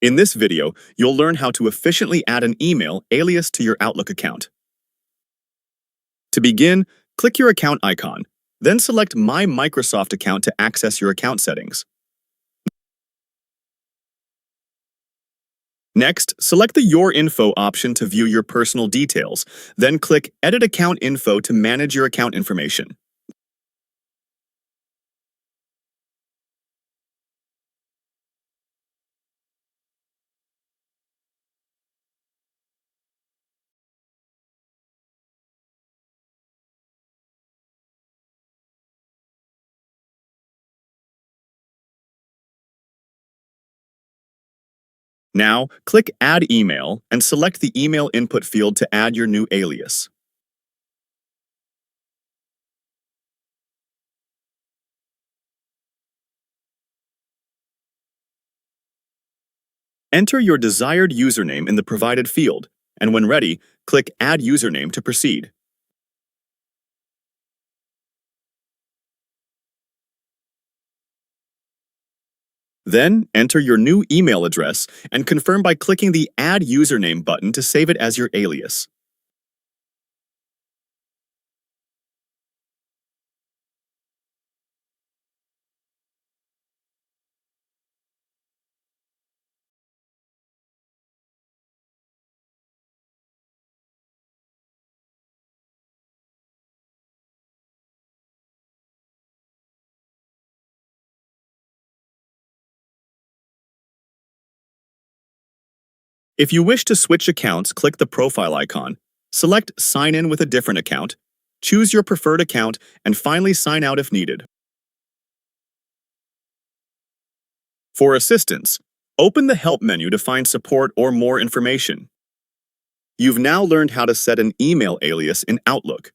In this video, you'll learn how to efficiently add an email alias to your Outlook account. To begin, click your account icon, then select My Microsoft Account to access your account settings. Next, select the Your Info option to view your personal details, then click Edit Account Info to manage your account information. Now, click Add Email and select the email input field to add your new alias. Enter your desired username in the provided field, and when ready, click Add Username to proceed. Then, enter your new email address and confirm by clicking the Add Username button to save it as your alias. If you wish to switch accounts, click the profile icon, select Sign in with a different account, choose your preferred account, and finally sign out if needed. For assistance, open the Help menu to find support or more information. You've now learned how to set an email alias in Outlook.